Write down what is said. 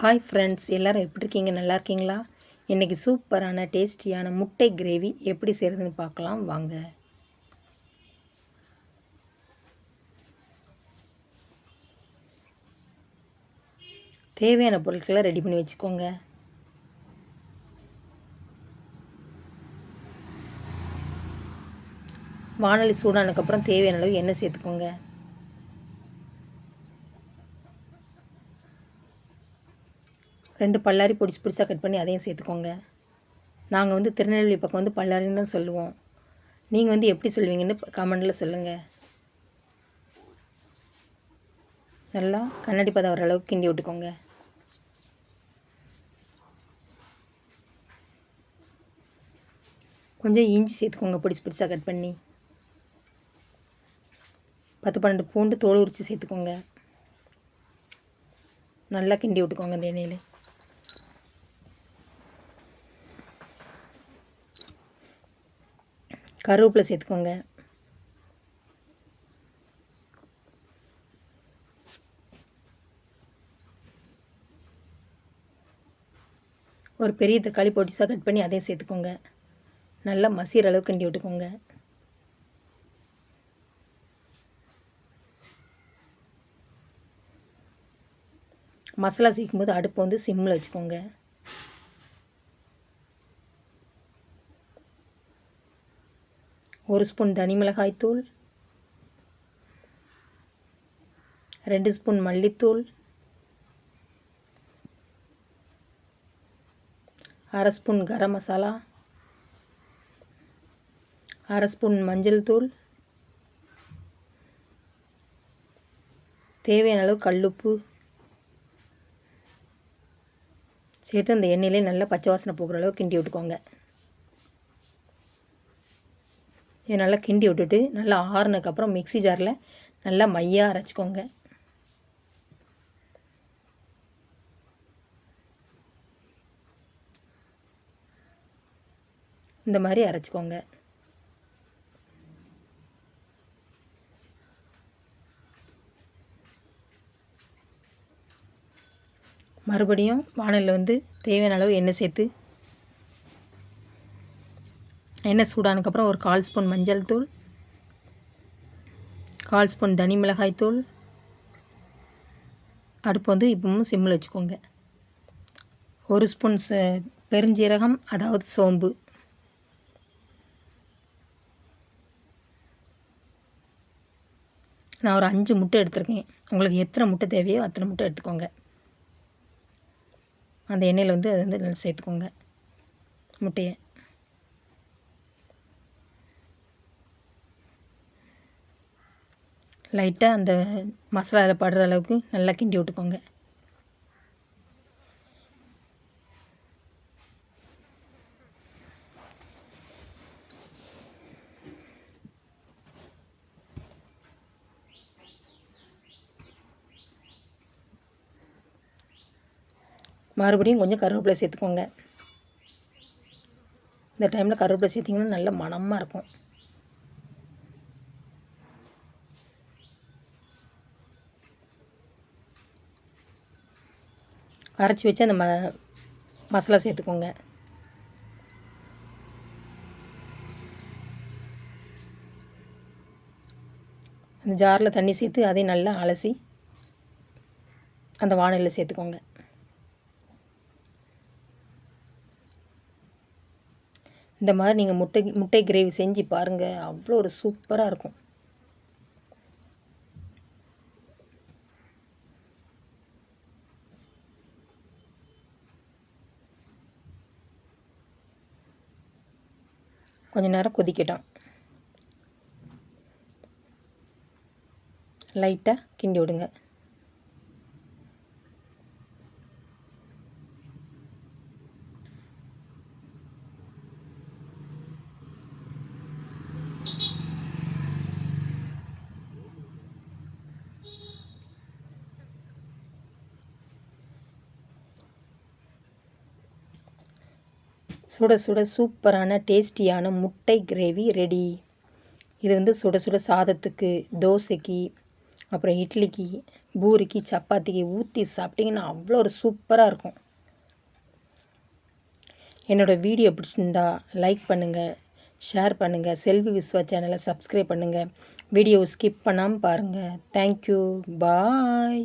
Hi friends, எல்லோரும் எப்படி இருக்கீங்க? நல்லா இருக்கீங்களா? இன்றைக்கி சூப்பரான டேஸ்டியான முட்டை கிரேவி எப்படி செய்கிறதுன்னு பார்க்கலாம் வாங்க. தேவையான பொருட்களை ரெடி பண்ணி வச்சுக்கோங்க. வானொலி சூடானதுக்கப்புறம் தேவையான அளவு எண்ணெய் சேர்த்துக்கோங்க. ரெண்டு பல்லாரி பொடிசாக கட் பண்ணி அதையும் சேர்த்துக்கோங்க. நாங்கள் திருநெல்வேலி பக்கம் பல்லாரின்னு தான் சொல்லுவோம். நீங்கள் எப்படி சொல்லுவீங்கன்னு கமெண்டில் சொல்லுங்கள். நல்லா கண்ணாடி பதம் வர அளவுக்கு கிண்டி விட்டுக்கோங்க. கொஞ்சம் இஞ்சி சேர்த்துக்கோங்க, பொடிசாக கட் பண்ணி. 10-12 பூண்டு தோல் உரித்து சேர்த்துக்கோங்க. நல்லா கிண்டி விட்டுக்கோங்க. இந்த எண்ணெயில் கருவேப்பிலை சேர்த்துக்கோங்க. ஒரு பெரிய தக்காளி பொடிசாக கட் பண்ணி அதையும் சேர்த்துக்கோங்க. நல்லா மசிகிற அளவுக்கு கிண்டி விட்டுக்கோங்க. மசாலா சேர்க்கும்போது அடுப்பு சிம்மில் வச்சுக்கோங்க. ஒரு ஸ்பூன் தனி மிளகாய்த்தூள், 2 ஸ்பூன் மல்லித்தூள், 1/2 ஸ்பூன் கரம் மசாலா, 1/2 ஸ்பூன் மஞ்சள் தூள், தேவையான அளவு கல்லுப்பு சேர்த்து அந்த எண்ணெயிலே நல்லா பச்சை வாசனை போகிற அளவு கிண்டி விட்டுக்கோங்க. இதை நல்லா கிண்டி விட்டுட்டு நல்லா ஆறுனதுக்கப்புறம் மிக்ஸி ஜாரில் நல்லா மையாக அரைச்சிக்கோங்க. இந்த மாதிரி அரைச்சிக்கோங்க. மறுபடியும் வானலில் தேவையான அளவு எண்ணெய் சேர்த்து எண்ணெய் சூடானதுக்கப்புறம் ஒரு 1/4 ஸ்பூன் மஞ்சள் தூள், 1/4 ஸ்பூன் தனி மிளகாய் தூள், அடுப்பு இப்பவும் சிம்மில் வச்சுக்கோங்க. 1 ஸ்பூன் பெருஞ்சீரகம், அதாவது சோம்பு, நான் ஒரு 5 முட்டை எடுத்திருக்கேன். உங்களுக்கு எத்தனை முட்டை தேவையோ அத்தனை முட்டை எடுத்துக்கோங்க. அந்த எண்ணெயில் அதை நல்லா சேர்த்துக்கோங்க முட்டையை. லைட்டாக அந்த மசாலாவில் படுற அளவுக்கு நல்லா கிண்டி விட்டுக்கோங்க. மறுபடியும் கொஞ்சம் கருவேப்பிலை சேர்த்துக்கோங்க. இந்த டைமில் கருவேப்பிலை சேர்த்திங்கன்னா நல்ல மணமாக இருக்கும். அரைச்சி வச்சு அந்த மசாலா சேர்த்துக்கோங்க. அந்த ஜாரில் தண்ணி சேர்த்து அதையும் நல்லா அலசி அந்த வானலியில் சேர்த்துக்கோங்க. இந்த மாதிரி நீங்கள் முட்டை கிரேவி செஞ்சு பாருங்கள், அவ்வளோ ஒரு சூப்பராக இருக்கும். கொஞ்ச நேரம் கொதிக்கட்டும். லைட்டாக கிண்டி விடுங்க. சுட சுட சூப்பரான டேஸ்டியான முட்டை கிரேவி ரெடி. இது சுட சுட சாதத்துக்கு, தோசைக்கு, அப்புறம் இட்லிக்கு, பூரிக்கு, சப்பாத்திக்கு ஊற்றி சாப்பிட்டிங்கன்னா அவ்வளோ ஒரு சூப்பராக இருக்கும். என்னோடய வீடியோ பிடிச்சிருந்தா லைக் பண்ணுங்கள், ஷேர் பண்ணுங்கள், செல்வி விஸ்வா சேனலை சப்ஸ்கிரைப் பண்ணுங்கள். வீடியோவை ஸ்கிப் பண்ணாமல் பாருங்கள். தேங்க்யூ. பாய்.